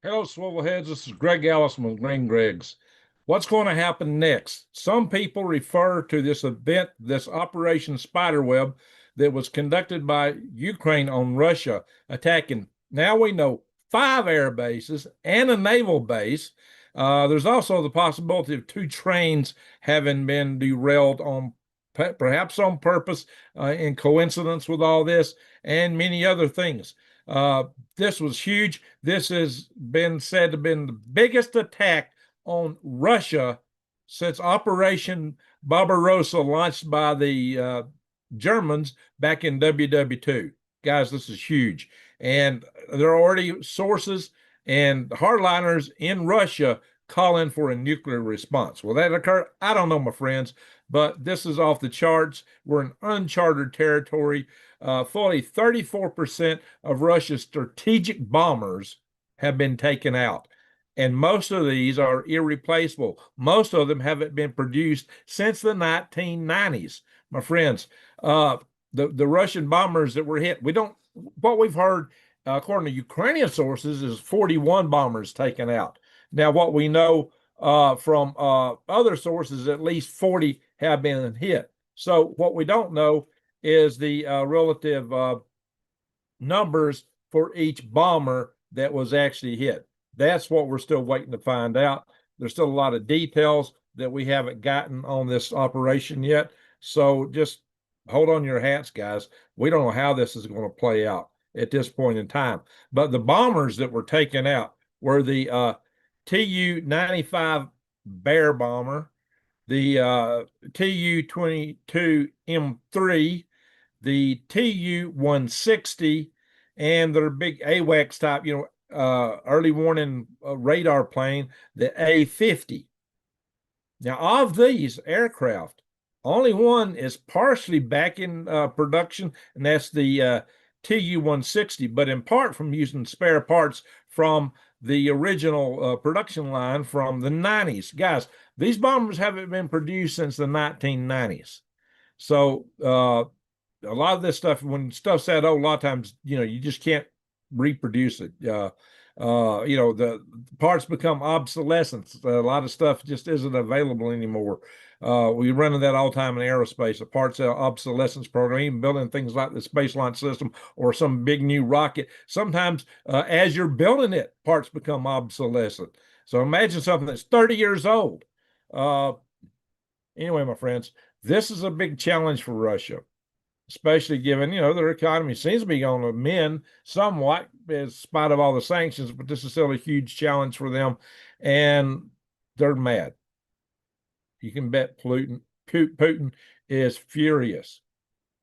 Hello, Swivelheads. This is Greg Allison with Green Greg's. What's going to happen next? Some people refer to this event, this Operation Spiderweb, that was conducted by Ukraine on Russia, attacking, now we know, 5 air bases and a naval base. There's also the possibility of 2 trains having been derailed on perhaps on purpose, in coincidence with all this, and many other things. This was huge. This has been said to have been the biggest attack on Russia since Operation Barbarossa, launched by the Germans back in WWII. Guys, this is huge. And there are already sources and hardliners in Russia calling for a nuclear response. Will that occur? I don't know, my friends, but this is off the charts. We're in uncharted territory. Fully 34% of Russia's strategic bombers have been taken out. And most of these are irreplaceable. Most of them haven't been produced since the 1990s. My friends, the Russian bombers that were hit, what we've heard, according to Ukrainian sources, is 41 bombers taken out. Now, what we know from other sources, at least 40 have been hit. So what we don't know is the relative numbers for each bomber that was actually hit. That's what we're still waiting to find out. There's still a lot of details that we haven't gotten on this operation yet. So just hold on your hats, guys. We don't know how this is going to play out at this point in time. But the bombers that were taken out were the Tu-95 Bear bomber, the Tu-22M3, the Tu-160, and their big AWACS type, early warning radar plane, the A-50. Now, of these aircraft, only one is partially back in production, and that's the Tu-160, but in part from using spare parts from the original production line from the 90s. Guys, these bombers haven't been produced since the 1990s. So a lot of this stuff, when stuff's that old, a lot of times, you just can't reproduce it. The parts become obsolescent. A lot of stuff just isn't available anymore. We run into that all the time in aerospace, a parts obsolescence program, even building things like the Space Launch System or some big new rocket. Sometimes as you're building it, parts become obsolescent. So imagine something that's 30 years old. Anyway, my friends, this is a big challenge for Russia, especially given, their economy seems to be on the mend somewhat in spite of all the sanctions, but this is still a huge challenge for them, and they're mad. You can bet Putin is furious.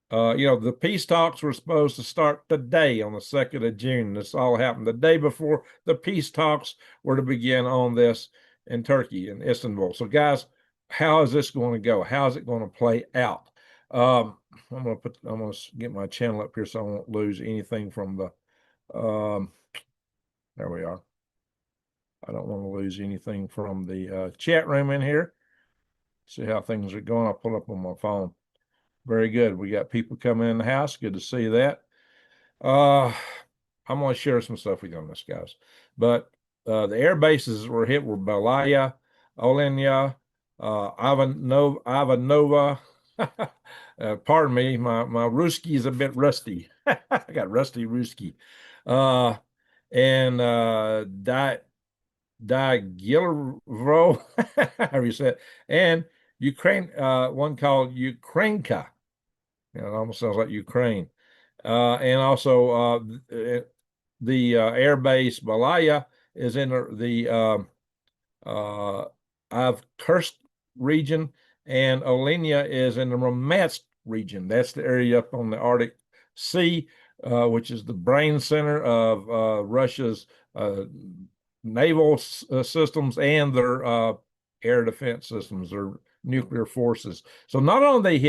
The peace talks were supposed to start today on the 2nd of June. This all happened the day before the peace talks were to begin on this in Turkey, in Istanbul. So, guys, how is this going to go? How is it going to play out? I'm gonna get my channel up here so I won't lose anything from the there we are. I don't want to lose anything from the chat room in here. See how things are going. I'll pull up on my phone. Very good. We got people coming in the house. Good to see that. I'm going to share some stuff with you on this, guys. But the air bases were hit were Balaya, Olenia, Ivanova. Pardon me, my Ruski is a bit rusty. I got rusty Ruski. And Diagilero, however you say it, and Ukraine, one called Ukrainka. It almost sounds like Ukraine. And also the air base Balaya is in the Ivkirsk region, and Olenia is in the Murmansk region. That's the area up on the Arctic Sea, which is the brain center of Russia's naval systems and their air defense systems, their nuclear forces. So not only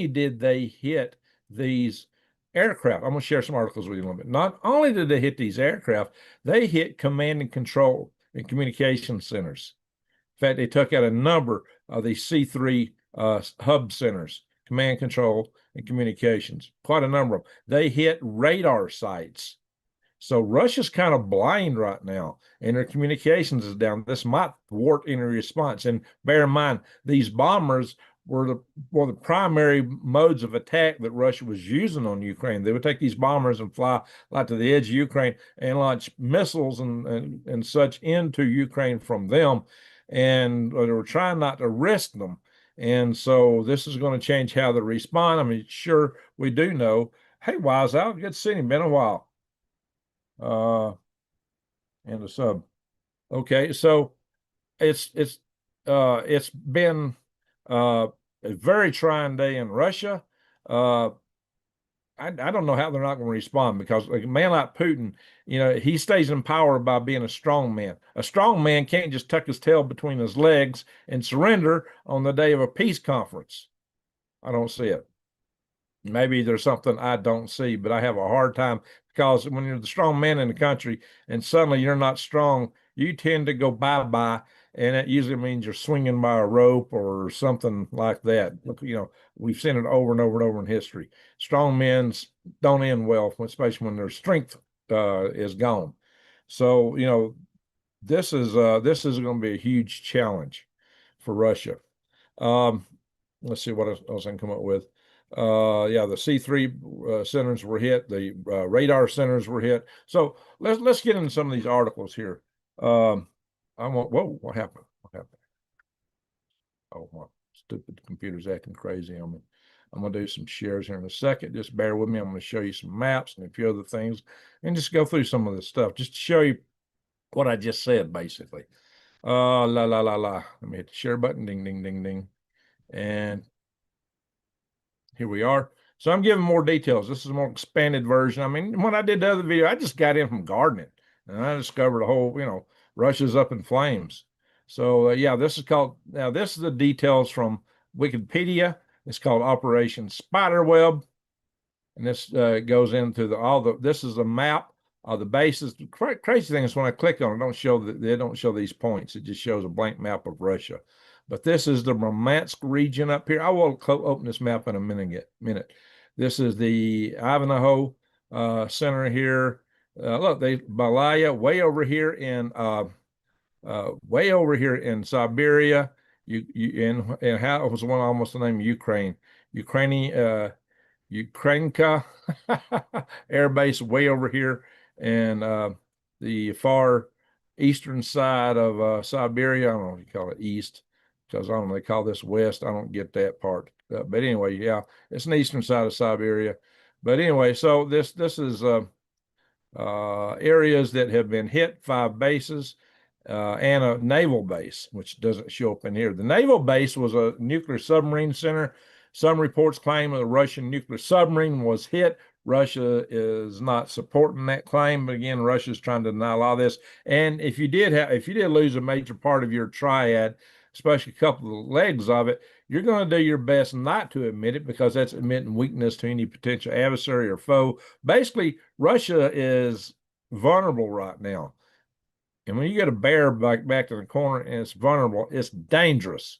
did they hit these aircraft, I'm going to share some articles with you in a little bit. Not only did they hit these aircraft, they hit command and control and communication centers. In fact, they took out a number of these C3 hub centers, command, control, and communications, quite a number of them. They hit radar sites So Russia's kind of blind right now, and their communications is down. This might thwart any response. And bear in mind, these bombers were the primary modes of attack that Russia was using on Ukraine. They would take these bombers and fly like to the edge of Ukraine and launch missiles and such into Ukraine from them. And they were trying not to risk them. And so this is going to change how they respond. I mean, sure, we do know. Hey, Wise Out, good to see you. Been a while. And the sub. Okay, so it's been a very trying day in Russia. Uh, I don't know how they're not going to respond because like, a man like Putin, he stays in power by being a strong man. A strong man can't just tuck his tail between his legs and surrender on the day of a peace conference. I don't see it. Maybe there's something I don't see, but I have a hard time because when you're the strong man in the country and suddenly you're not strong, you tend to go bye-bye, and it usually means you're swinging by a rope or something like that. We've seen it over and over and over in history. Strong men don't end well, especially when their strength is gone. So, this is going to be a huge challenge for Russia. Let's see what else I can come up with. Yeah, the C3 centers were hit. The radar centers were hit. So let's get into some of these articles here. Whoa, what happened? What happened? Oh, my stupid computer's acting crazy on me. I'm going to do some shares here in a second. Just bear with me. I'm going to show you some maps and a few other things and just go through some of this stuff just to show you what I just said, basically. Let me hit the share button. Ding, ding, ding, ding. And here we are. So I'm giving more details. This is a more expanded version. I mean, when I did the other video, I just got in from gardening and I discovered a whole, Russia's up in flames. So yeah, this is the details from Wikipedia. It's called Operation Spiderweb. And this goes into this is a map of the bases. The crazy thing is when I click on it, they don't show these points. It just shows a blank map of Russia. But this is the Murmansk region up here. I will open this map in a minute. This is the Ivanhoe center here. Look, Balaya way over here in Siberia. And how it was one almost the name Ukraine. Ukrainka air base way over here, and the far eastern side of Siberia. I don't know if you call it east, because I don't know, they call this west. I don't get that part. But anyway, yeah, it's an eastern side of Siberia. But anyway, so this is areas that have been hit, 5 bases, and a naval base, which doesn't show up in here. The naval base was a nuclear submarine center. Some reports claim a Russian nuclear submarine was hit. Russia is not supporting that claim, but again, Russia is trying to deny a lot of this. And if you did lose a major part of your triad, especially a couple of legs of it, you're going to do your best not to admit it because that's admitting weakness to any potential adversary or foe. Basically, Russia is vulnerable right now. And when you get a bear back in the corner and it's vulnerable, it's dangerous.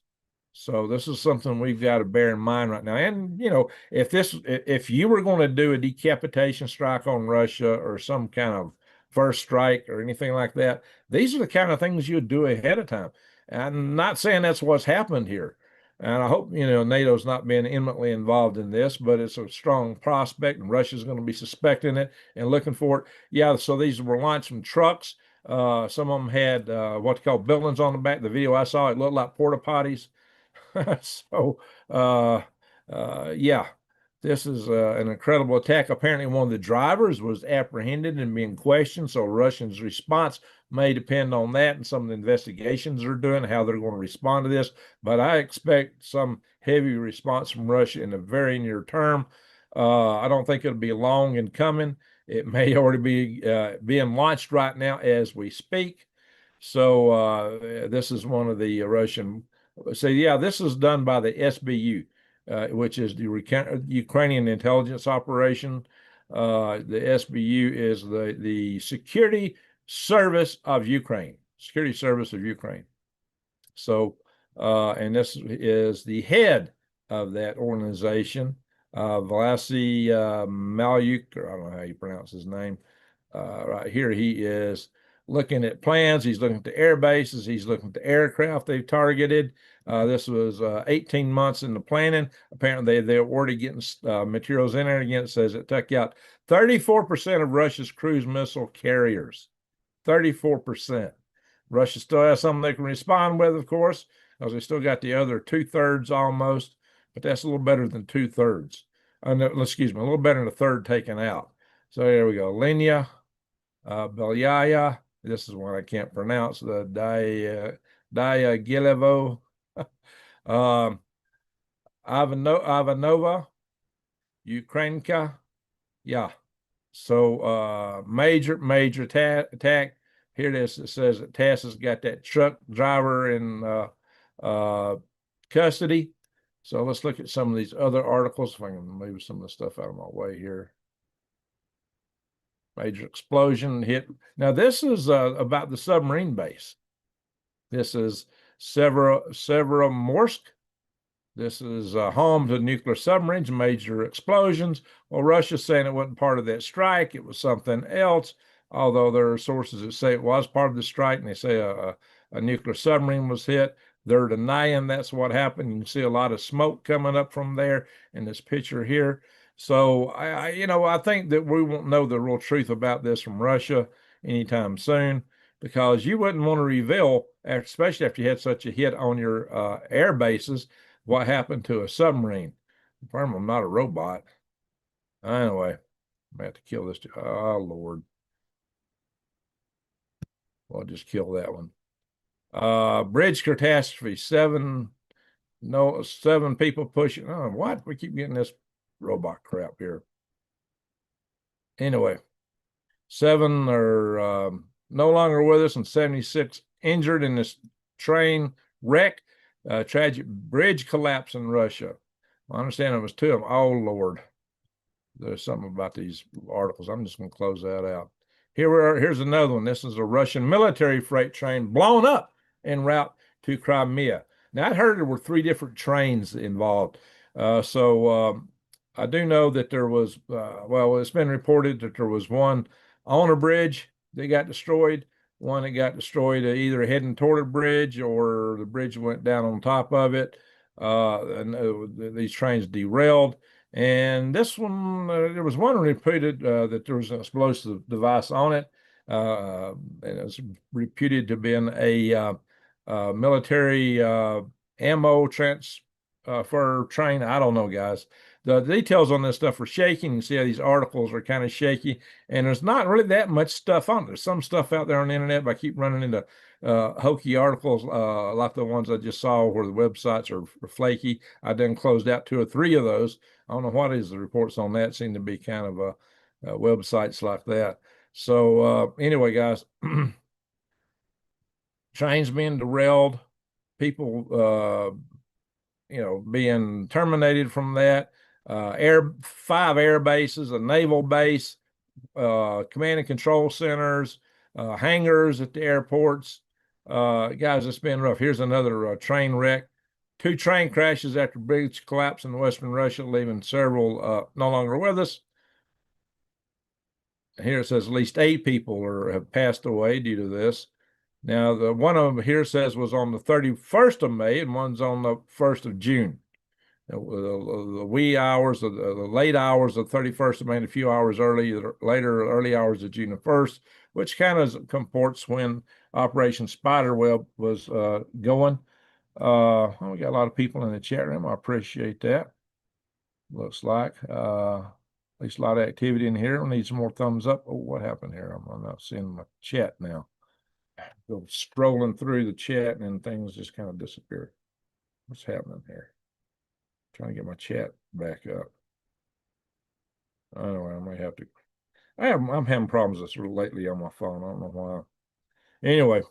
So this is something we've got to bear in mind right now. And if you were going to do a decapitation strike on Russia or some kind of first strike or anything like that, these are the kind of things you'd do ahead of time. I'm not saying that's what's happened here. And I hope, NATO's not been intimately involved in this, but it's a strong prospect, and Russia's going to be suspecting it and looking for it. Yeah, so these were launched from trucks. Some of them had what they call buildings on the back. The video I saw, it looked like porta potties. So, yeah, this is an incredible attack. Apparently, one of the drivers was apprehended and being questioned. So, Russians' response may depend on that and some of the investigations they're doing, how they're going to respond to this. But I expect some heavy response from Russia in the very near term. I don't think it'll be long in coming. It may already be being launched right now as we speak. So this is one of the Russian. So yeah, this is done by the SBU, which is the Ukrainian intelligence operation. The SBU is the Security Service of Ukraine. Security Service of Ukraine. So, and this is the head of that organization, Vlasy Malyuk, or I don't know how you pronounce his name. Right here, he is looking at plans. He's looking at the air bases. He's looking at the aircraft they've targeted. This was 18 months in the planning. Apparently, they're already getting materials in there. Again, it says it took out 34% of Russia's cruise missile carriers. 34%. Russia still has something they can respond with, of course, because they still got the other 2/3 almost, but that's a little better than 2/3. No, excuse me, a little better than a third taken out. So there we go. Lenya, Belyaya. This is one I can't pronounce. The Diaghilevo, Ivanova, Ukrainka. Yeah. So major attack. Here it is. It says that TASS has got that truck driver in custody. So let's look at some of these other articles. If I can move some of the stuff out of my way here. Major explosion hit. Now this is about the submarine base. This is Severomorsk. This is home to nuclear submarines, major explosions. Well, Russia's saying it wasn't part of that strike. It was something else, although there are sources that say it was part of the strike, and they say a nuclear submarine was hit. They're denying that's what happened. You can see a lot of smoke coming up from there in this picture here. So, I think that we won't know the real truth about this from Russia anytime soon, because you wouldn't want to reveal, especially after you had such a hit on your air bases, what happened to a submarine. I'm not a robot. Anyway, I have to kill this. Oh, Lord. Well, I'll just kill that one. Bridge catastrophe. Seven people pushing. Oh, what? We keep getting this robot crap here. Anyway, 7 are no longer with us, and 76 injured in this train wreck. Tragic bridge collapse in Russia. I understand it was 2 of them. Oh, Lord. There's something about these articles. I'm just going to close that out. Here's another one. This is a Russian military freight train blown up en route to Crimea. Now, I'd heard there were 3 different trains involved. So I do know that there was, it's been reported that there was one on a bridge that got destroyed, one that got destroyed either heading toward a bridge or the bridge went down on top of it. And these trains derailed. And this one, there was one reported that there was an explosive device on it. And it was reputed to have been a military ammo transfer train. I don't know, guys. The details on this stuff are shaky. You can see how these articles are kind of shaky, and there's not really that much stuff on it. There's some stuff out there on the internet, but I keep running into hokey articles like the ones I just saw where the websites are flaky. I then closed out 2 or 3 of those. I don't know what is the reports on that. Seem to be kind of websites like that. So anyway, guys, trains being derailed, people being terminated from that. 5 air bases, a naval base, command and control centers, hangars at the airports. Guys, it's been rough. Here's another train wreck. 2 train crashes after bridge collapse in western Russia, leaving several no longer with us. Here it says at least 8 people have passed away due to this. Now, the one of them here says was on the 31st of May, and one's on the 1st of June. The wee hours of the late hours of 31st of May, and a few hours early hours of June the 1st, which kind of comports when Operation Spiderweb was going. We got a lot of people in the chat room. I appreciate that. Looks like at least a lot of activity in here. We need some more thumbs up. Oh, what happened here? I'm not seeing my chat now. Go scrolling through the chat and things just kind of disappear. What's happening here? Trying to get my chat back up. Anyway, I might have to. I'm having problems with this lately on my phone. I don't know why. Anyway,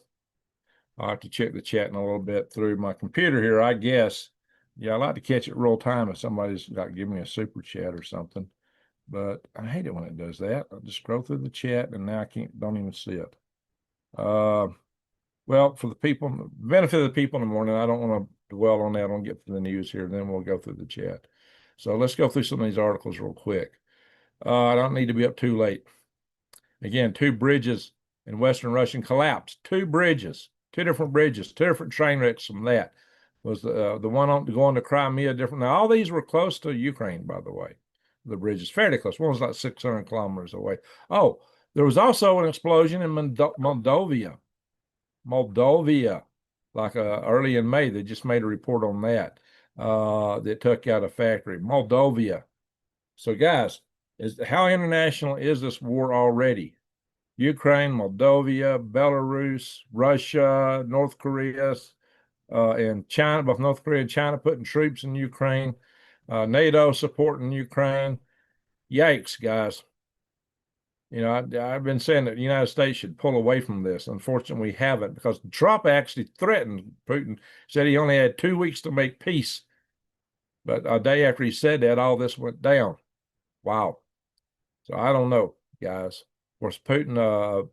I'll have to check the chat in a little bit through my computer here, I guess. Yeah, I like to catch it real time if somebody's got to give me a super chat or something. But I hate it when it does that. I just scroll through the chat and now I don't even see it. Well, for the benefit of the people in the morning, I don't want to dwell on that. I don't get to the news here. Then we'll go through the chat. So let's go through some of these articles real quick. I don't need to be up too late. Again, 2 bridges in Western Russian collapsed. 2 bridges, 2 different bridges, 2 different train wrecks from that. Was the one on going to Crimea different? Now, all these were close to Ukraine, by the way. The bridges fairly close. One was like 600 kilometers away. Oh, there was also an explosion in Moldova, like early in May. They just made a report on that. That took out a factory, Moldova. So, guys, how international is this war already? Ukraine, Moldova, Belarus, Russia, North Korea, and China, both North Korea and China putting troops in Ukraine, NATO supporting Ukraine. Yikes, guys. You know, I've been saying that the United States should pull away from this. Unfortunately, we haven't, because Trump actually threatened Putin, said he only had 2 weeks to make peace. But a day after he said that, all this went down. Wow. So I don't know, guys. Of course, Putin,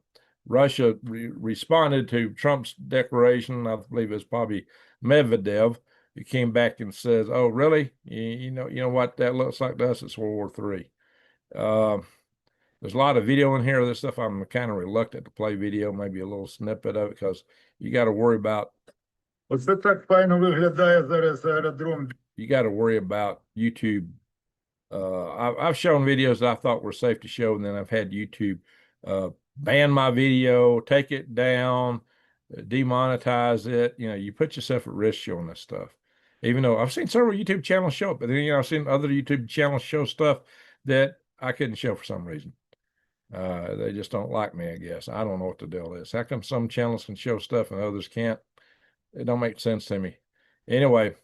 Russia responded to Trump's declaration. I believe it's probably Medvedev, who came back and says, "Oh, really? You know what that looks like to us? It's World War III." There's a lot of video in here of this stuff. I'm kind of reluctant to play video, maybe a little snippet of it, because you got to worry about. Оце так файно виглядає зараз аеродром. You got to worry about YouTube. I've shown videos that I thought were safe to show, and then I've had YouTube ban my video, take it down, demonetize it. You know, you put yourself at risk showing this stuff. Even though I've seen several YouTube channels show it, but then I've seen other YouTube channels show stuff that I couldn't show for some reason. They just don't like me, I guess. I don't know what the deal is. How come some channels can show stuff and others can't? It don't make sense to me. Anyway,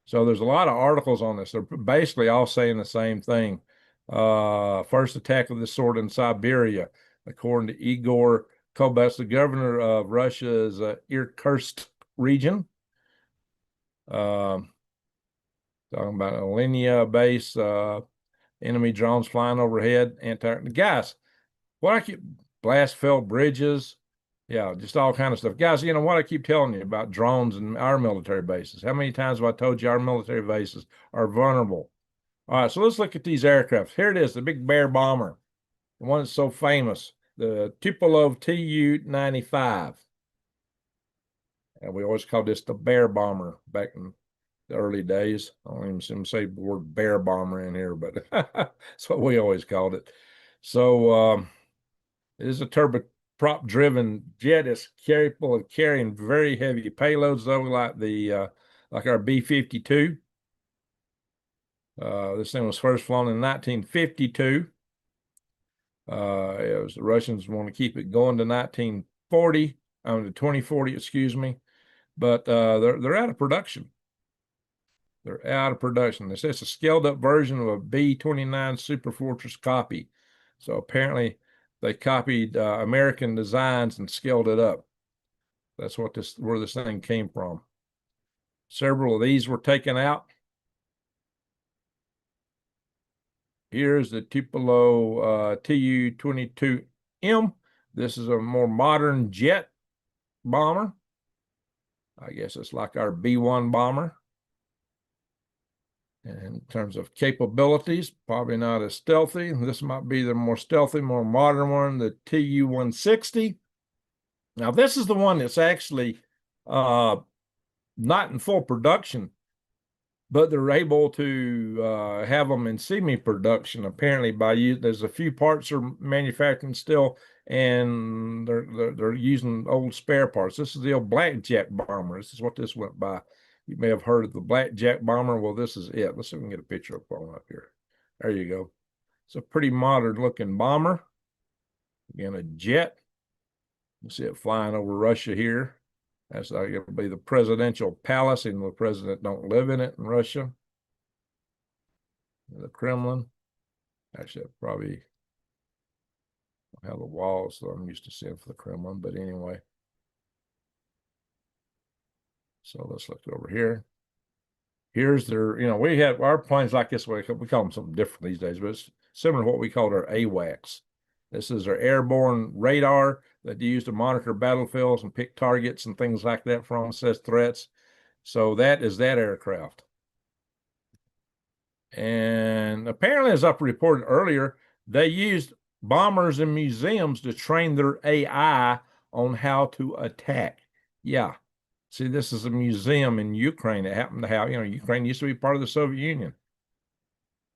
so there's a lot of articles on this. They're basically all saying the same thing. First attack of this sort in Siberia, according to Igor Kobets, the governor of Russia's Irkutsk region. Talking about a Linia base, enemy drones flying overhead. Guys, what I keep blast fell bridges, yeah, just all kind of stuff. Guys, you know what I keep telling you about drones and our military bases. How many times have I told you our military bases are vulnerable? All right, so let's look at these aircraft. Here it is, the big bear bomber, the one that's so famous, the Tupolev Tu-95. And we always called this the bear bomber back in the early days. I don't even see them say the word bear bomber in here, but that's what we always called it. So it is a turboprop driven jet. It's capable of carrying very heavy payloads, though, like our B-52. This thing was first flown in 1952. The Russians want to keep it going to 2040, excuse me. But they're out of production. They're out of production. It's a scaled up version of a B-29 Super Fortress copy. So apparently they copied American designs and scaled it up. That's where this thing came from. Several of these were taken out. Here's the Tupelo Tu-22M. This is a more modern jet bomber. I guess it's like our B-1 bomber. And in terms of capabilities, probably not as stealthy. This might be the more stealthy, more modern one, the Tu-160. Now, this is the one that's actually not in full production, but they're able to have them in semi-production. Apparently, there's a few parts are manufacturing still, and they're using old spare parts. This is the old blackjack bomber. This is what this went by. You may have heard of the blackjack bomber. Well, this is it. Let's see if we can get a picture of one up here. There you go. It's a pretty modern-looking bomber. Again, a jet. You see it flying over Russia here. That's like it'll be the presidential palace, and the president don't live in it in Russia. The Kremlin. Actually, probably have the walls, so I'm used to seeing for the Kremlin, but anyway. So let's look over here. Here's their, we have our planes like this way. We call them something different these days, but it's similar to what we called our AWACS. This is our airborne radar that they use to monitor battlefields and pick targets and things like that from assess threats. So that is that aircraft. And apparently, as I reported earlier, they used bombers in museums to train their AI on how to attack. Yeah. See, this is a museum in Ukraine that happened to have, Ukraine used to be part of the Soviet Union.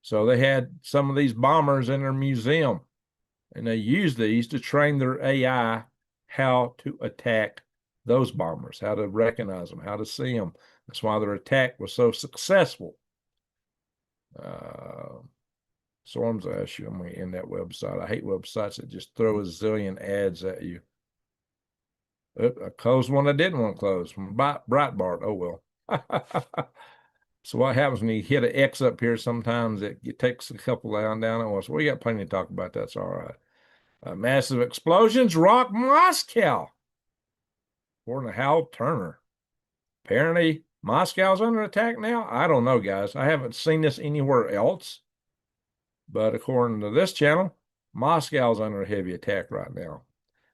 So they had some of these bombers in their museum, and they used these to train their AI how to attack those bombers, how to recognize them, how to see them. That's why their attack was so successful. Storms issue. I'm going to end that website. I hate websites that just throw a zillion ads at you. I closed one I didn't want to close from Breitbart. Oh, well. So what happens when you hit an X up here? Sometimes it takes a couple down at once. We got plenty to talk about. That's all right. Massive explosions rock Moscow. According to Hal Turner. Apparently, Moscow's under attack now. I don't know, guys. I haven't seen this anywhere else. But according to this channel, Moscow's under a heavy attack right now.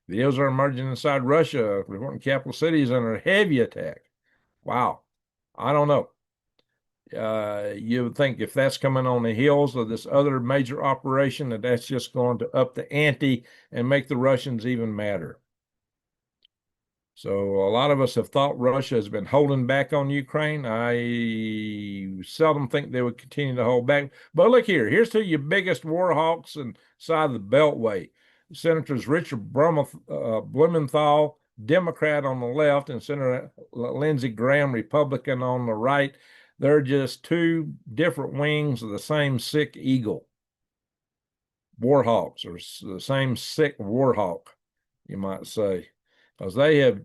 Videos are emerging inside Russia, reporting capital cities under heavy attack. Wow. I don't know. You would think if that's coming on the heels of this other major operation, that's just going to up the ante and make the Russians even madder. So a lot of us have thought Russia has been holding back on Ukraine. I seldom think they would continue to hold back. But look here, here's to your biggest warhawks inside of the Beltway. Senators Richard Blumenthal, Democrat on the left, and Senator Lindsey Graham, Republican on the right. They're just two different wings of the same sick eagle. Warhawks, or the same sick warhawk, you might say. Because they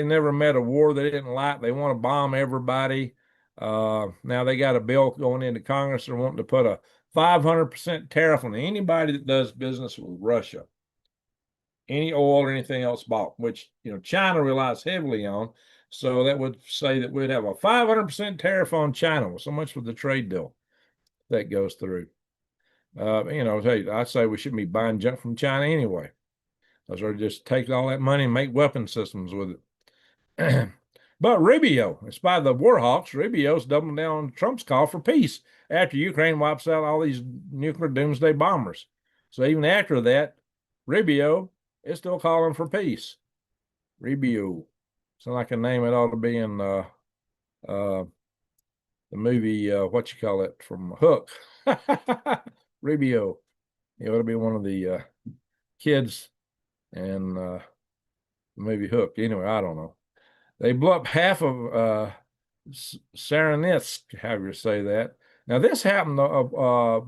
never met a war they didn't like. They want to bomb everybody. Now they got a bill going into Congress. They're wanting to put a 500% tariff on anybody that does business with Russia. Any oil or anything else bought, which China relies heavily on. So that would say that we'd have a 500% tariff on China. So much for the trade deal that goes through. Hey, I say we shouldn't be buying junk from China anyway. Or just take all that money and make weapon systems with it. But Riio, in spite of the Warhawks, Ribio's doubling down on Trump's call for peace after Ukraine wipes out all these nuclear doomsday bombers. So even after that, Riio is still calling for peace. Riio. Sounds like a name it ought to be in the movie, what you call it, from Hook. Riio. It ought to be one of the kids and maybe Hook. Anyway, I don't know. They blew up half of Saranitsk, however you say that. Now, this happened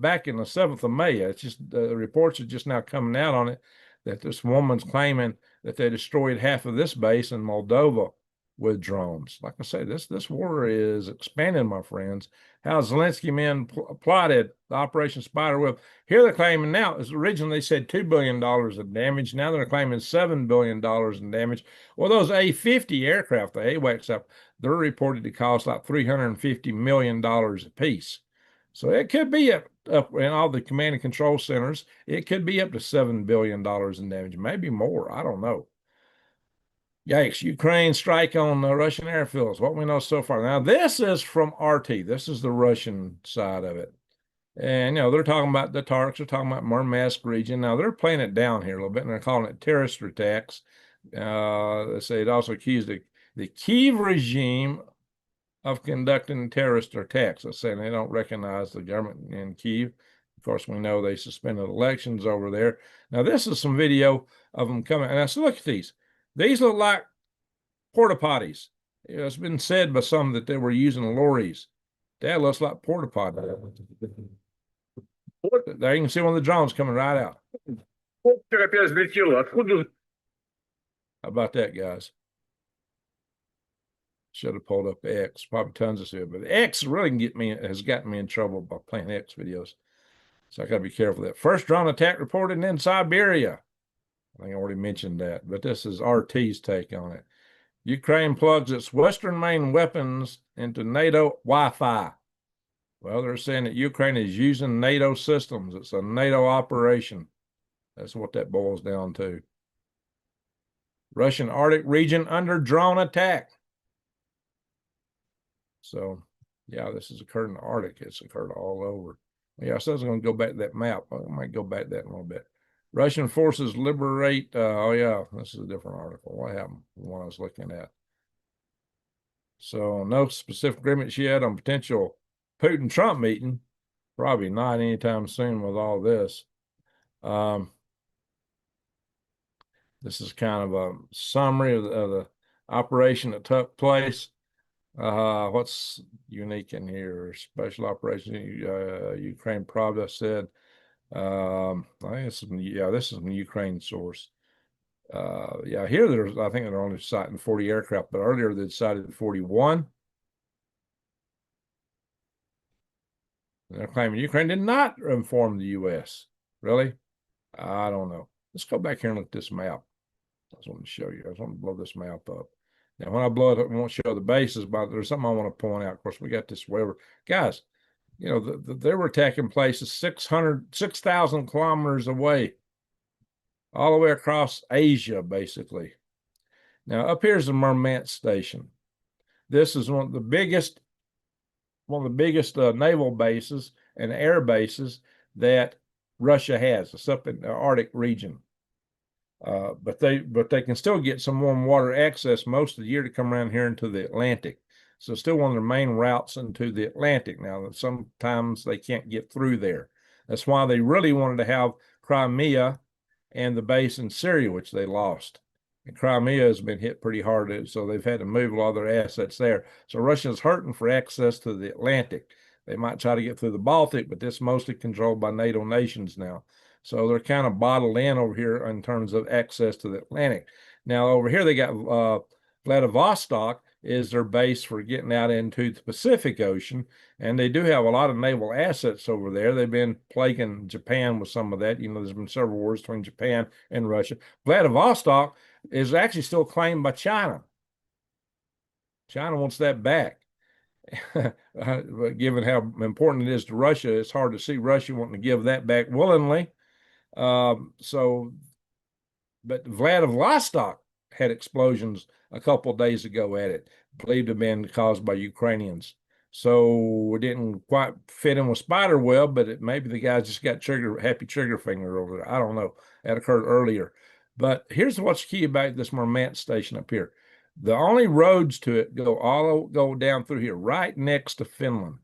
back in the 7th of May. It's just the reports are just now coming out on it that this woman's claiming that they destroyed half of this base in Moldova with drones. Like I say, this war is expanding, my friends. How Zelensky men plotted the Operation Spiderweb. Here they're claiming now, as originally they said $2 billion in damage. Now they're claiming $7 billion in damage. Well, those A-50 aircraft, the AWACS up, they're reported to cost like $350 million a piece. So it could be up in all the command and control centers. It could be up to $7 billion in damage, maybe more. I don't know. Yikes, Ukraine strike on the Russian airfields. What we know so far. Now, this is from RT. This is the Russian side of it. And, they're talking about the Turks. They're talking about Murmansk region. Now, they're playing it down here a little bit, and they're calling it terrorist attacks. They say it also accused the Kyiv regime of conducting terrorist attacks. They're saying they don't recognize the government in Kyiv. Of course, we know they suspended elections over there. Now, this is some video of them coming. And I said, look at these. These look like porta potties. It's been said by some that they were using lorries. That looks like porta potty. There you can see one of the drones coming right out. How about that, guys? Should have pulled up X. Probably tons of stuff, but X really has gotten me in trouble by playing X videos. So I got to be careful of that. First drone attack reported in Siberia. I think I already mentioned that, but this is RT's take on it. Ukraine plugs its Western main weapons into NATO Wi-Fi. Well, they're saying that Ukraine is using NATO systems. It's a NATO operation. That's what that boils down to. Russian Arctic region under drone attack. So, yeah, this has occurred in the Arctic. It's occurred all over. Yeah, so I was going to go back to that map. I might go back to that in a little bit. Russian forces liberate. Oh, yeah, this is a different article. What happened? The one I was looking at. So, no specific agreements yet on potential Putin-Trump meeting. Probably not anytime soon with all this. This is kind of a summary of the operation that took place. What's unique in here? Special operation, Ukraine Pravda said. I think this is from the Ukraine source. Yeah, here I think they're only citing 40 aircraft, but earlier they cited 41. They're claiming Ukraine did not inform the U.S. Really? I don't know. Let's go back here and look at this map. I just want to show you. I just want to blow this map up. Now, when I blow it up, I won't show the bases, but there's something I want to point out. Of course, we got this wherever. Guys, you know, they were attacking places 6,000 kilometers away, all the way across Asia, basically. Now, up here's the Murmansk station. This is one of the biggest naval bases and air bases that Russia has. It's up in the Arctic region. But they can still get some warm water access most of the year to come around here into the Atlantic. So still one of their main routes into the Atlantic. Now, sometimes they can't get through there. That's why they really wanted to have Crimea and the base in Syria, which they lost. And Crimea has been hit pretty hard, so they've had to move a lot of their assets there. So Russia's hurting for access to the Atlantic. They might try to get through the Baltic, but this is mostly controlled by NATO nations now. So they're kind of bottled in over here in terms of access to the Atlantic. Now, over here, they got Vladivostok is their base for getting out into the Pacific Ocean. And they do have a lot of naval assets over there. They've been plaguing Japan with some of that. You know, there's been several wars between Japan and Russia. Vladivostok is actually still claimed by China. China wants that back. But given how important it is to Russia, it's hard to see Russia wanting to give that back willingly. But Vladivostok had explosions a couple of days ago at it, believed to have been caused by Ukrainians. So it didn't quite fit in with Spiderweb, but maybe the guys just got happy trigger finger over there. I don't know. That occurred earlier. But here's what's key about this Murmansk station up here. The only roads to it go down through here, right next to Finland.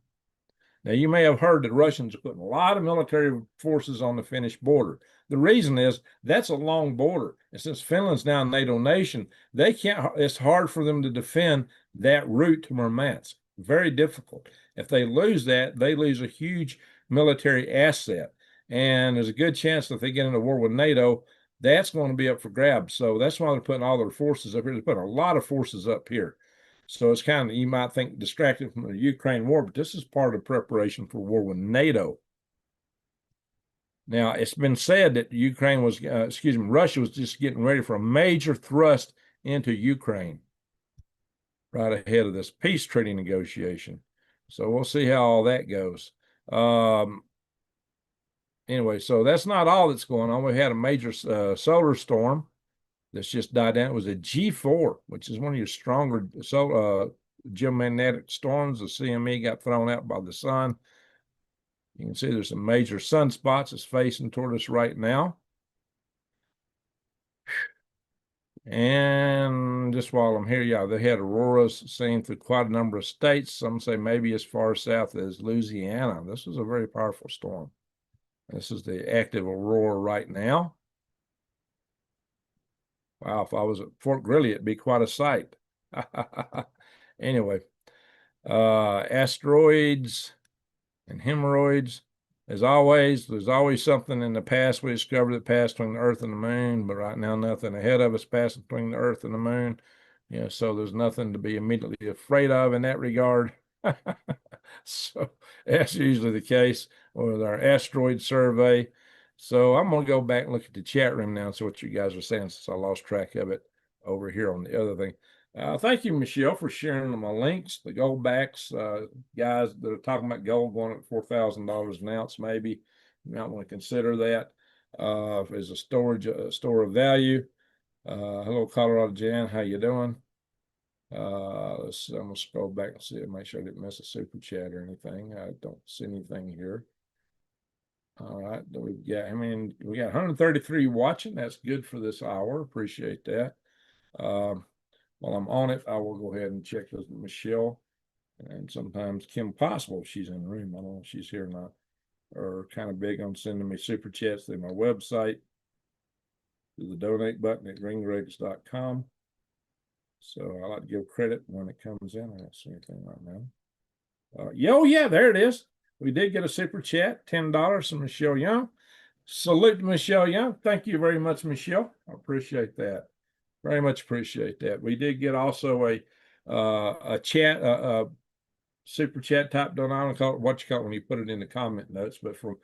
Now, you may have heard that Russians are putting a lot of military forces on the Finnish border. The reason is that's a long border. And since Finland's now a NATO nation, it's hard for them to defend that route to Murmansk. Very difficult. If they lose that, they lose a huge military asset. And there's a good chance that if they get into war with NATO, that's going to be up for grabs. So that's why they're putting all their forces up here. They're putting a lot of forces up here. So it's kind of, you might think, distracted from the Ukraine war, but this is part of preparation for war with NATO. Now, it's been said that Russia was just getting ready for a major thrust into Ukraine right ahead of this peace treaty negotiation. So we'll see how all that goes. Anyway, so that's not all that's going on. We had a major solar storm that's just died down. It was a G4, which is one of your stronger geomagnetic storms. The CME got thrown out by the sun. You can see there's some major sunspots that's facing toward us right now. And just while I'm here, yeah, they had auroras seen through quite a number of states. Some say maybe as far south as Louisiana. This was a very powerful storm. This is the active aurora right now. Wow, if I was at Fort Greely, it'd be quite a sight. Anyway, asteroids and hemorrhoids. As always, there's always something in the past we discovered that passed between the Earth and the Moon, but right now nothing ahead of us passing between the Earth and the Moon. Yeah, so there's nothing to be immediately afraid of in that regard. So that's usually the case with our asteroid survey. So I'm going to go back and look at the chat room now and see what you guys are saying, since I lost track of it over here on the other thing. Thank you, Michelle, for sharing my links, the gold backs, guys that are talking about gold going at $4,000 an ounce. Maybe you might want to consider that as a store of value. Hello, Colorado Jan, how you doing? I'm gonna scroll back and see, make sure I didn't miss a super chat or anything. I don't see anything here. All right. We got 133 watching. That's good for this hour. Appreciate that. While I'm on it, I will go ahead and check with Michelle and sometimes Kim Possible. She's in the room. I don't know if she's here or not. Are kind of big on sending me super chats through my website, through the donate button at greengregs.com. So I like to give credit when it comes in. I don't see anything right now. Yeah, there it is. We did get a super chat, $10 from Michelle Young. Salute to Michelle Young. Thank you very much, Michelle. I appreciate that. Very much appreciate that. We did get also a chat, super chat type donation. I don't call it what you call it when you put it in the comment notes, but from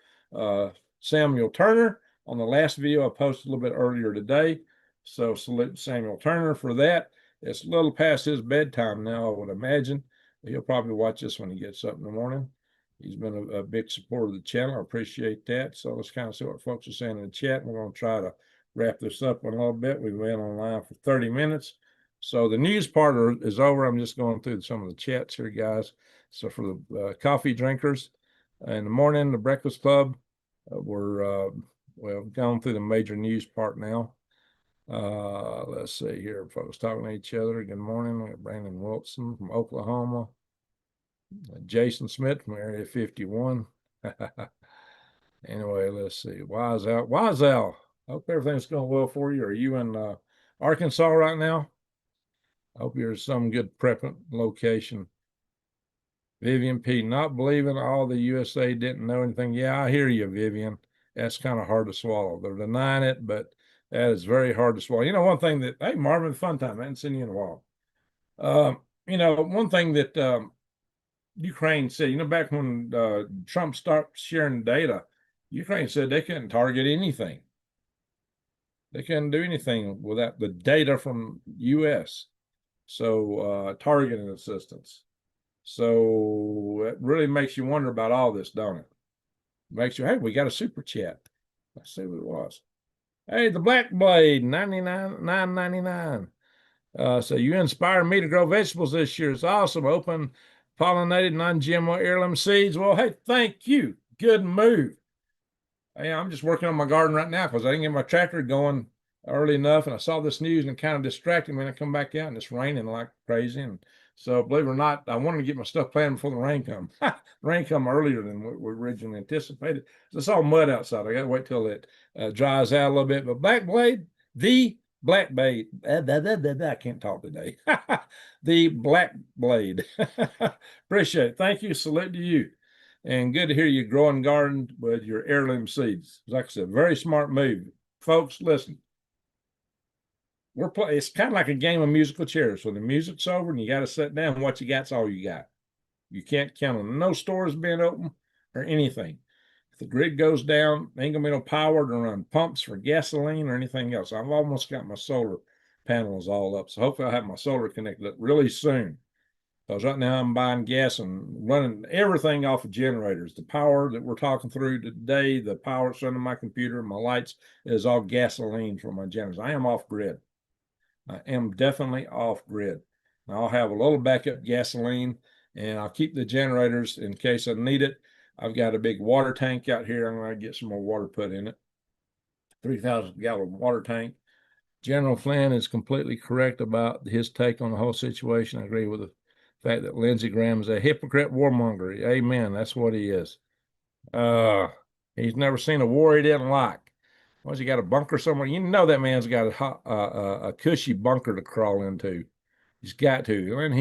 Samuel Turner on the last video I posted a little bit earlier today. So salute Samuel Turner for that. It's a little past his bedtime now, I would imagine. He'll probably watch this when he gets up in the morning. He's been a big supporter of the channel. I appreciate that. So let's kind of see what folks are saying in the chat. We're going to try to wrap this up in a little bit. We've been online for 30 minutes. So the news part is over. I'm just going through some of the chats here, guys. So for the coffee drinkers in the morning, the Breakfast Club, we're going through the major news part now. Let's see here, folks talking to each other. Good morning. We got Brandon Wilson from Oklahoma. Jason Smith from Area 51. Anyway, let's see. Wise hope everything's going well for you. Are you in Arkansas right now? I hope you're some good prepping location. Vivian P, not believing all the USA didn't know anything. Yeah, I hear you, Vivian. That's kind of hard to swallow. They're denying it, but that is very hard to swallow. You know, one thing that, hey, Marvin, fun time. I haven't seen you in a while. One thing that Ukraine said, back when Trump started sharing data, Ukraine said they couldn't target anything. They couldn't do anything without the data from U.S. So targeting assistance. So it really makes you wonder about all this, don't it? Makes you, hey, we got a super chat. Let's see what it was. Hey, the Black Blade, $9.99. So you inspired me to grow vegetables this year. It's awesome. Open pollinated non-GMO heirloom seeds. Well, hey, thank you. Good move. Hey, I'm just working on my garden right now because I didn't get my tractor going early enough, and I saw this news and it kind of distracted me. And I come back out and it's raining like crazy. And so, believe it or not, I wanted to get my stuff planted before the rain come. Rain come earlier than we originally anticipated. So it's all mud outside. I got to wait till it dries out a little bit. But Black Blade, the Black Blade, I can't talk today. The Black Blade. Appreciate it. Thank you. Salute to you. And good to hear you growing garden with your heirloom seeds. Like I said, very smart move. Folks, listen. It's kind of like a game of musical chairs. When the music's over and you got to sit down, what you got's all you got. You can't count on no stores being open or anything. If the grid goes down, ain't gonna be no power to run pumps for gasoline or anything else. I've almost got my solar panels all up. So hopefully I'll have my solar connected up really soon. Because right now I'm buying gas and running everything off of generators. The power that we're talking through today, the power that's running my computer, my lights, is all gasoline from my generators. I am off grid. I am definitely off grid. I'll have a little backup gasoline and I'll keep the generators in case I need it. I've got a big water tank out here. I'm going to get some more water put in it. 3,000-gallon water tank. General Flynn is completely correct about his take on the whole situation. I agree with the fact that Lindsey Graham is a hypocrite warmonger. Amen. That's what he is. He's never seen a war he didn't like. Once he got a bunker somewhere, you know that man's got a cushy bunker to crawl into. He's got to. And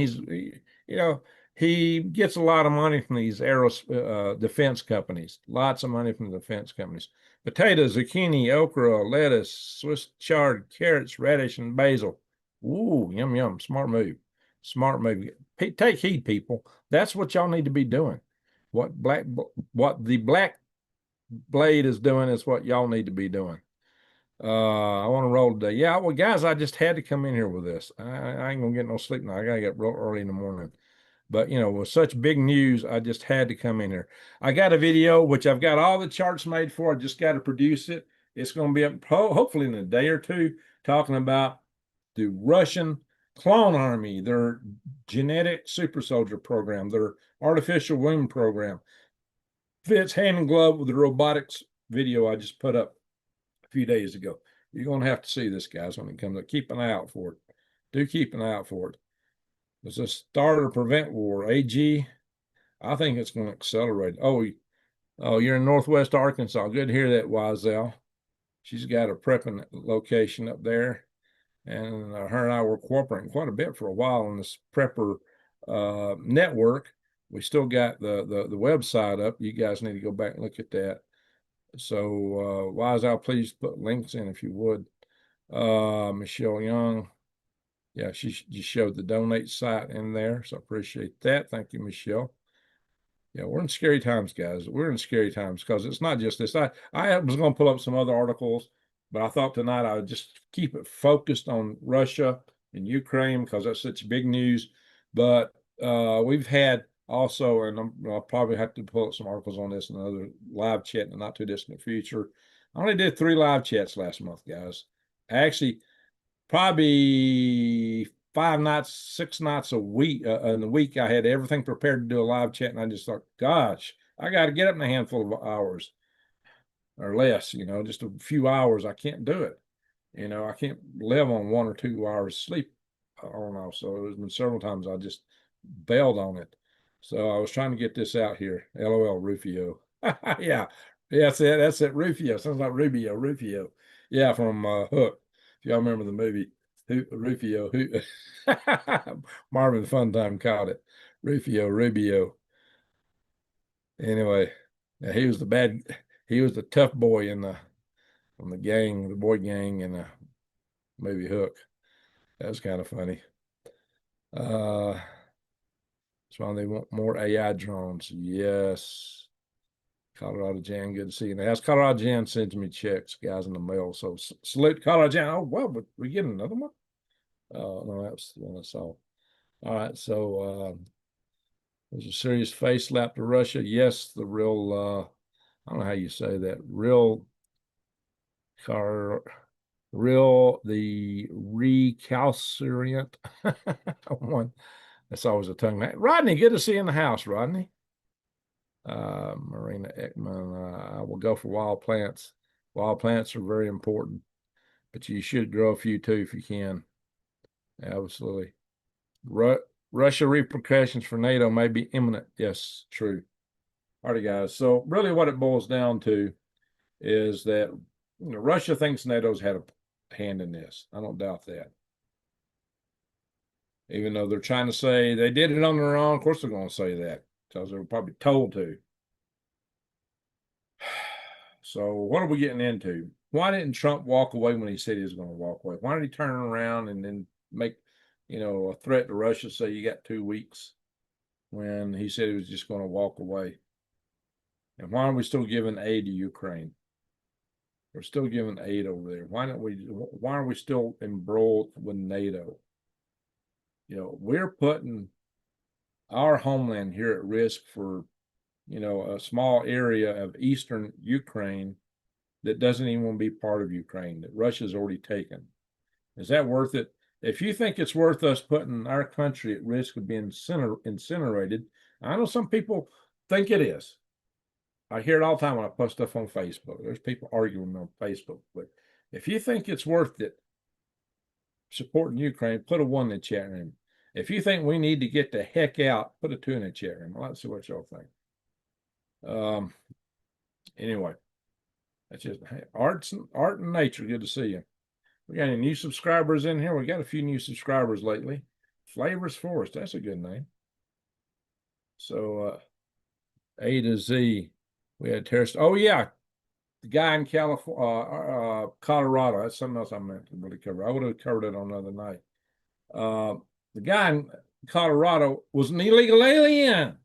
he gets a lot of money from these defense companies. Lots of money from the defense companies. Potatoes, zucchini, okra, lettuce, Swiss chard, carrots, radish, and basil. Ooh, yum, yum. Smart move. Smart move. Take heed, people. That's what y'all need to be doing. What the Black Blade is doing is what y'all need to be doing. I want to roll today. Yeah, well, guys, I just had to come in here with this. I ain't gonna get no sleep now. I gotta get real early in the morning. But with such big news, I just had to come in here. I got a video which I've got all the charts made for. I just got to produce it. It's going to be up hopefully in a day or two, talking about the Russian clone army, their genetic super soldier program, their artificial womb program. fits hand in glove with the robotics video I just put up a few days ago. You're going to have to see this, guys, when it comes up. Keep an eye out for it. Do keep an eye out for it. It's a start or prevent war. AG, I think it's going to accelerate. Oh, you're in Northwest Arkansas. Good to hear that, Wiesel. She's got a prepping location up there. And her and I were cooperating quite a bit for a while on this prepper network. We still got the website up. You guys need to go back and look at that. So Wiesel, please put links in if you would. Michelle Young. Yeah, she just showed the donate site in there. So I appreciate that. Thank you, Michelle. Yeah, we're in scary times, guys. We're in scary times because it's not just this. I was going to pull up some other articles, but I thought tonight I would just keep it focused on Russia and Ukraine because that's such big news. But we've had also, and I'll probably have to pull up some articles on this in another live chat in the not too distant future. I only did 3 live chats last month, guys. Actually, probably 5 nights, 6 nights a week. In the week, I had everything prepared to do a live chat, and I just thought, gosh, I got to get up in a handful of hours or less, just a few hours. I can't do it. I can't live on 1 or 2 hours sleep. I don't know. So there's been several times I just bailed on it. So I was trying to get this out here. LOL, Rufio. Yeah, that's it. That's it. Rufio. Sounds like Rubio. Rufio. Yeah, from Hook. If y'all remember the movie. Rufio, Marvin Funtime caught it. Rubio. Anyway, he was the tough boy from the gang, the boy gang in the movie Hook. That was kind of funny. That's why they want more AI drones. Yes. Colorado Jan, good to see you. Now, Colorado Jan sends me checks, guys, in the mail. So salute Colorado Jan. Oh, well, but we get another one. No, that's the one I saw. All right, so there's a serious face slap to Russia. Yes, the real, I don't know how you say that, the recalcitrant one. That's always a tongue. Rodney, good to see you in the house, Rodney. Marina Ekman, I will go for wild plants. Wild plants are very important, but you should grow a few too if you can. Absolutely. Russia repercussions for NATO may be imminent. Yes, true. All right, guys. So really what it boils down to is that Russia thinks NATO's had a hand in this. I don't doubt that. Even though they're trying to say they did it on their own, of course they're going to say that because they were probably told to. So what are we getting into? Why didn't Trump walk away when he said he was going to walk away? Why did he turn around and then make a threat to Russia, say you got 2 weeks, when he said he was just going to walk away? And why are we still giving aid to Ukraine? We're still giving aid over there. Why are we still embroiled with NATO? We're putting our homeland here at risk for, a small area of eastern Ukraine that doesn't even want to be part of Ukraine, that Russia's already taken. Is that worth it? If you think it's worth us putting our country at risk of being incinerated, I know some people think it is. I hear it all the time when I post stuff on Facebook. There's people arguing on Facebook. But if you think it's worth it supporting Ukraine, put a 1 in the chat room. If you think we need to get the heck out, put a 2 in the chat room. Let's see what y'all think. Anyway, that's just art and nature. Good to see you. We got any new subscribers in here? We got a few new subscribers lately. Flavors Forest, that's a good name. So A to Z. We had terrorist. Oh yeah, the guy in California, Colorado. That's something else I meant to really cover. I would have covered it on another night. The guy in Colorado was an illegal alien.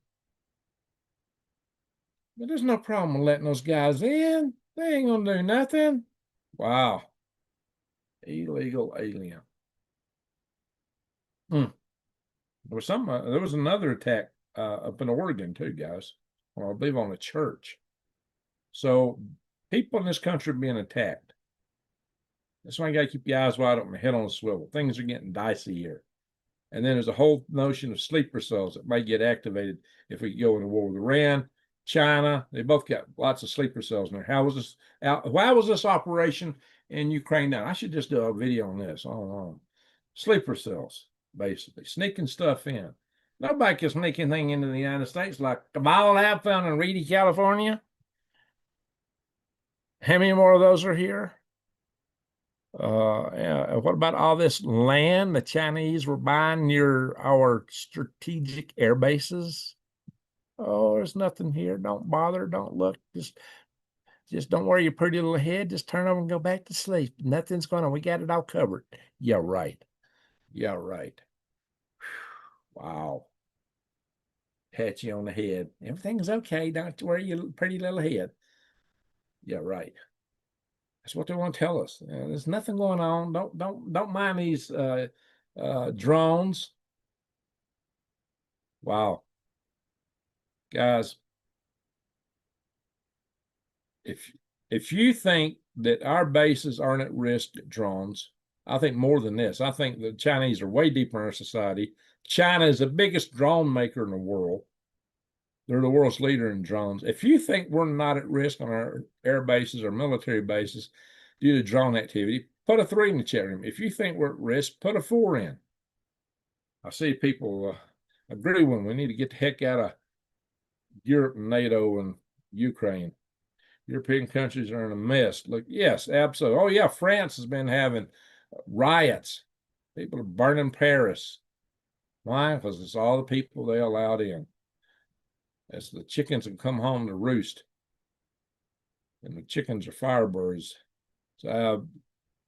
But there's no problem with letting those guys in. They ain't gonna do nothing. Wow. Illegal alien. There was another attack up in Oregon too, guys. Well, I believe on a church. So people in this country are being attacked. That's why you got to keep your eyes wide open, head on a swivel. Things are getting dicey here. And then there's a whole notion of sleeper cells that might get activated if we go into war with Iran. China, they both got lots of sleeper cells in there. How was this? Why was this operation in Ukraine done? I should just do a video on this. On sleeper cells, basically sneaking stuff in. Nobody can sneak anything into the United States like Cabal Lab found in Reedy, California. How many more of those are here? Yeah. What about all this land the Chinese were buying near our strategic air bases? Oh, there's nothing here. Don't bother. Don't look. Just don't worry your pretty little head. Just turn over and go back to sleep. Nothing's going on. We got it all covered. Yeah, right. Yeah, right. Wow. Pat you on the head. Everything's okay. Don't worry your pretty little head. Yeah, right. That's what they want to tell us. There's nothing going on. Don't mind these drones. Wow. Guys, if you think that our bases aren't at risk to drones, I think more than this. I think the Chinese are way deeper in our society. China is the biggest drone maker in the world. They're the world's leader in drones. If you think we're not at risk on our air bases or military bases due to drone activity, put a 3 in the chat room. If you think we're at risk, put a 4 in. I see people agree with me. We need to get the heck out of Europe and NATO and Ukraine. European countries are in a mess. Look, yes, absolutely. Oh, yeah, France has been having riots. People are burning Paris. Why? Because it's all the people they allowed in. As the chickens have come home to roost. And the chickens are firebirds. So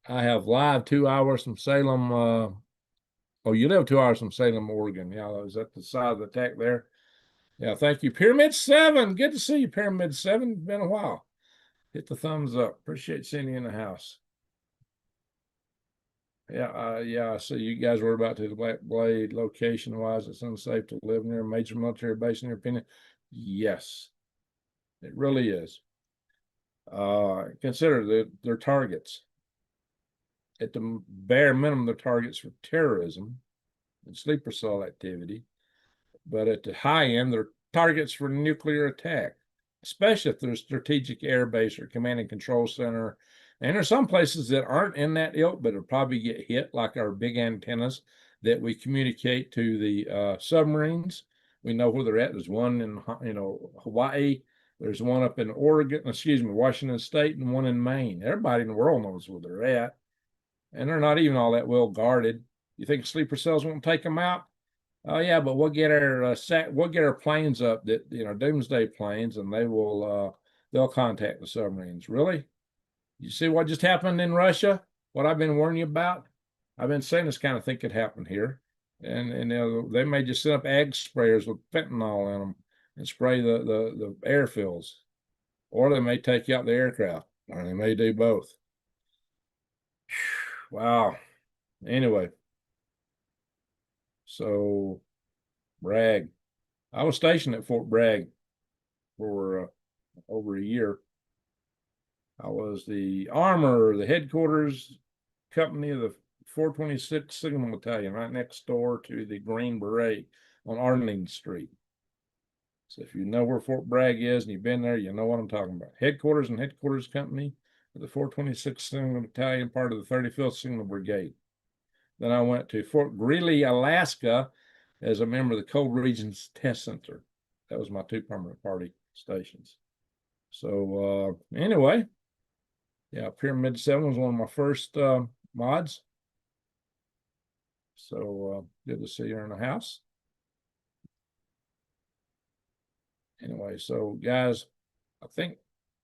I have live 2 hours from Salem. Oh, you live 2 hours from Salem, Oregon. Yeah, is that the side of the attack there? Yeah, thank you. Pyramid 7. Good to see you, Pyramid 7. Been a while. Hit the thumbs up. Appreciate seeing you in the house. Yeah, I see you guys were about to the Black Blade location-wise. It's unsafe to live near a major military base, in your opinion? Yes, it really is. Consider their targets. At the bare minimum, they're targets for terrorism and sleeper cell activity. But at the high end, they're targets for nuclear attack, especially if there's strategic air base or command and control center. And there's some places that aren't in that ilk, but will probably get hit, like our big antennas that we communicate to the submarines. We know where they're at. There's one in Hawaii. There's one up in Washington State, and one in Maine. Everybody in the world knows where they're at, and they're not even all that well guarded. You think sleeper cells won't take them out? Oh yeah, but we'll get our planes up, that doomsday planes, and they'll contact the submarines. Really? You see what just happened in Russia? What I've been warning you about? I've been saying this kind of thing could happen here, and they may just set up ag sprayers with fentanyl in them and spray the airfields, or they may take out the aircraft, or they may do both. Wow. Anyway, so Bragg. I was stationed at Fort Bragg for over a year. I was the armor, the headquarters company of the 426 Signal Battalion, right next door to the Green Beret on Arlington Street. So if you know where Fort Bragg is and you've been there, you know what I'm talking about. Headquarters and headquarters company of the 426 Signal Battalion, part of the 35th Signal Brigade. Then I went to Fort Greely, Alaska, as a member of the Cold Regions Test Center. That was my 2 permanent party stations. So anyway, yeah, Pyramid 7 was one of my first mods. So good to see you in the house. Anyway, so guys, I think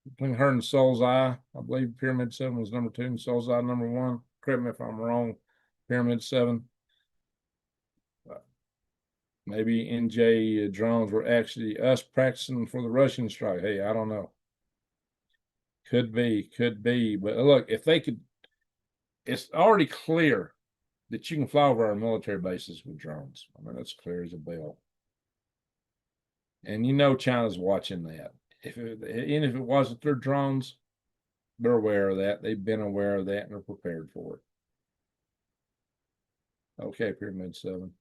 between her and Soul's Eye, I believe Pyramid 7 was number 2 and Soul's Eye number 1. Correct me if I'm wrong, Pyramid 7. Maybe NJ drones were actually us practicing for the Russian strike. Hey, I don't know. Could be. But look, if they could, it's already clear that you can fly over our military bases with drones. I mean, that's clear as a bell. And China's watching that. Even if it wasn't their drones, they're aware of that. They've been aware of that and they're prepared for it. Okay, Pyramid 7.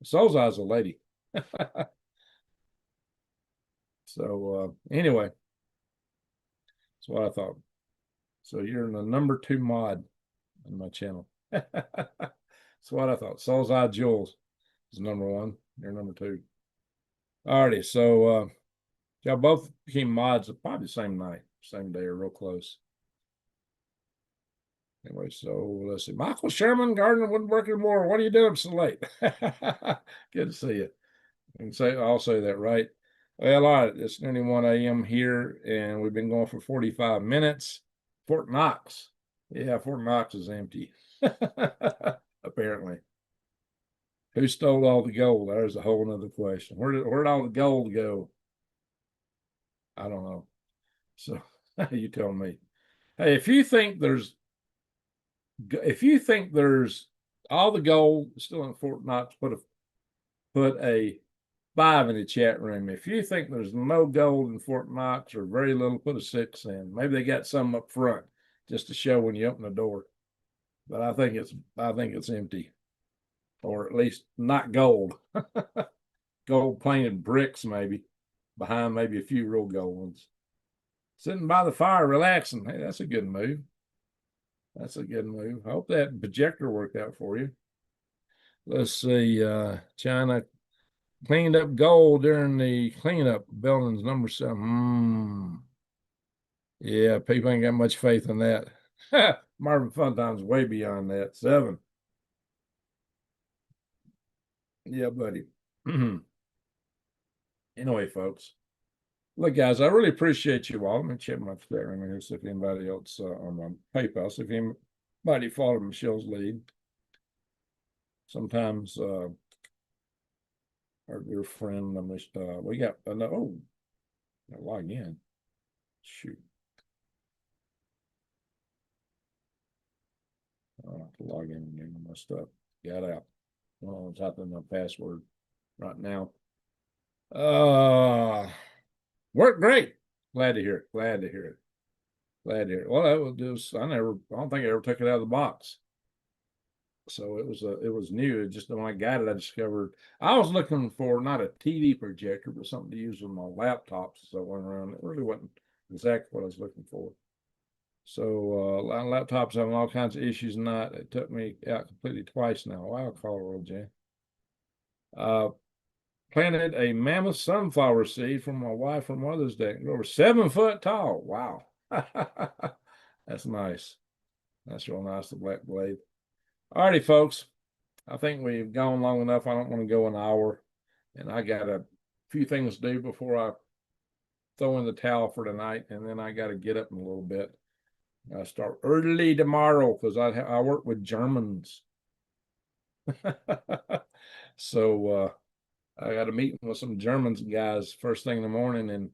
Soul's Eye's a lady. So anyway, that's what I thought. So you're in the number 2 mod on my channel. That's what I thought. Soul's Eye Jules is number 1. You're number 2. Alrighty, so y'all both became mods probably the same night, same day, or real close. Anyway, so let's see. Michael Sherman, Gardner, Woodworker Moore. What are you doing so late? Good to see you. And say I'll say that right. Well, all right, it's nearly 1 a.m. here, and we've been going for 45 minutes. Fort Knox. Yeah, Fort Knox is empty. Apparently. Who stole all the gold? There's a whole nother question. Where'd all the gold go? I don't know. So you tell me. Hey, if you think there's all the gold still in Fort Knox, put a 5 in the chat room. If you think there's no gold in Fort Knox or very little, put a 6 in. Maybe they got some up front just to show when you open the door. But I think it's empty, or at least not gold. Gold plated bricks, maybe behind maybe a few real gold ones. Sitting by the fire, relaxing. Hey, that's a good move. That's a good move. I hope that projector worked out for you. Let's see. China cleaned up gold during the cleanup. Buildings number 7. Yeah, people ain't got much faith in that. Marvin Funtime's way beyond that. 7. Yeah, buddy. Anyway, folks. Look, guys, I really appreciate you all. Let me check my chat room here, see if anybody else on my PayPal, see if anybody followed Michelle's lead. Sometimes our dear friend, we got log in. Shoot. I'll have to log in again on my stuff. Got out. Well, I'm typing my password right now. Worked great. Glad to hear it. Glad to hear it. Glad to hear it. Well, that was just, I don't think I ever took it out of the box. So it was new. It just when I got it, I discovered I was looking for not a TV projector, but something to use on my laptops. So I went around. It really wasn't exactly what I was looking for. So laptops having all kinds of issues and that. It took me out completely twice now. Wow, Colorado Jan. Planted a mammoth sunflower seed from my wife for Mother's Day. Over 7 foot tall. Wow. That's nice. That's real nice, the black blade. Alrighty, folks. I think we've gone long enough. I don't want to go an hour. And I got a few things to do before I throw in the towel for tonight. And then I got to get up in a little bit. I start early tomorrow because I work with Germans. So I got a meeting with some Germans guys first thing in the morning, and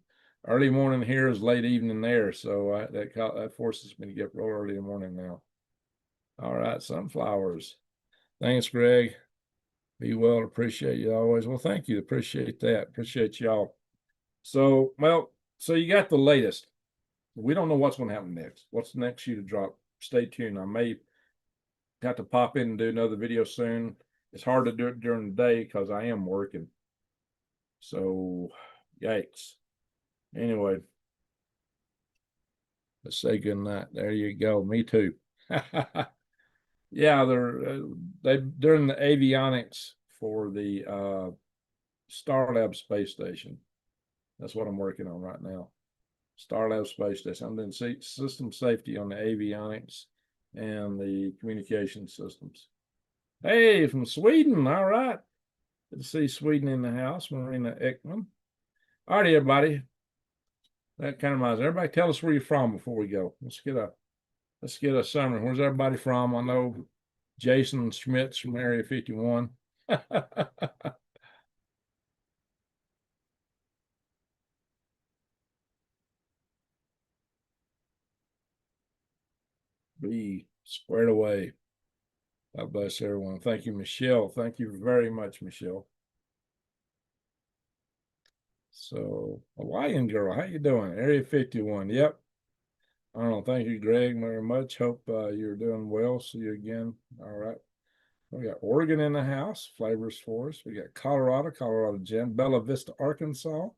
early morning here is late evening there. So that forces me to get real early in the morning now. All right, sunflowers. Thanks, Greg. Be well. Appreciate you always. Well, thank you. Appreciate that. Appreciate y'all. So you got the latest. We don't know what's going to happen next. What's the next shoe to drop? Stay tuned. I may have to pop in and do another video soon. It's hard to do it during the day because I am working. So, yikes. Anyway, let's say good night. There you go. Me too. Yeah, they during the avionics for the Starlab space station. That's what I'm working on right now. Starlab space station. I'm doing system safety on the avionics and the communication systems. Hey, from Sweden. All right. Good to see Sweden in the house. Marina Ekman. All right, everybody. That kind of reminds me. Everybody tell us where you're from before we go. Let's get a summary. Where's everybody from? I know Jason Schmitz from Area 51. Be squared away. God bless everyone. Thank you, Michelle. Thank you very much, Michelle. So, Hawaiian girl, how you doing? Area 51. Yep. I don't know. Thank you, Greg, very much. Hope you're doing well. See you again. All right. We got Oregon in the house, Flavors for us. We got Colorado Jim, Bella Vista, Arkansas.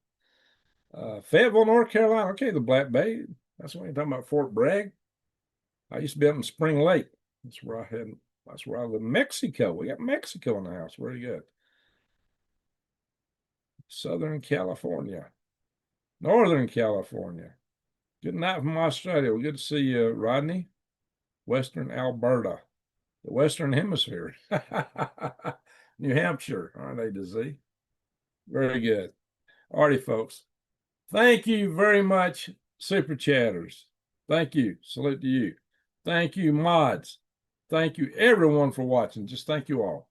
Fayetteville, North Carolina. Okay, the Black Bay. That's what you're talking about, Fort Bragg. I used to be up in Spring Lake. That's where I had. That's where I live. Mexico. We got Mexico in the house. Very good. Southern California, Northern California. Good night from Australia. Well, good to see you, Rodney. Western Alberta, the Western Hemisphere. New Hampshire, aren't they to see? Very good. Alrighty, folks. Thank you very much, Super Chatters. Thank you. Salute to you. Thank you, mods. Thank you, everyone, for watching. Just thank you all.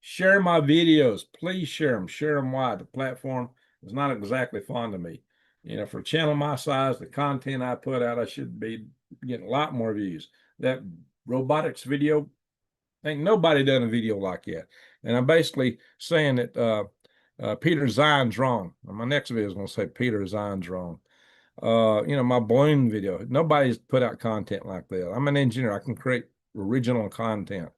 Share my videos. Please share them. Share them wide. The platform is not exactly fond of me. You know, for a channel my size, the content I put out, I should be getting a lot more views. That robotics video, ain't nobody done a video like that. And I'm basically saying that Peter Zine's wrong. My next video is going to say Peter Zine's wrong. You know, my balloon video, nobody's put out content like that. I'm an engineer. I can create original content.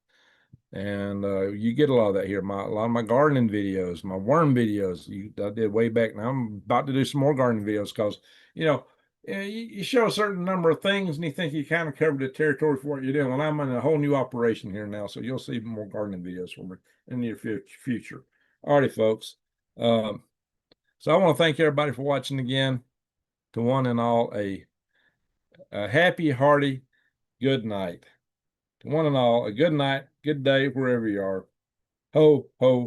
And you get a lot of that here. A lot of my gardening videos, my worm videos, I did way back. Now I'm about to do some more gardening videos because, you know, you show a certain number of things and you think you kind of covered the territory for what you're doing. Well, I'm in a whole new operation here now, so you'll see more gardening videos from me in the near future. All righty, folks. So I want to thank everybody for watching again. To one and all, a happy, hearty good night. To one and all, a good night, good day, wherever you are. Ho, ho.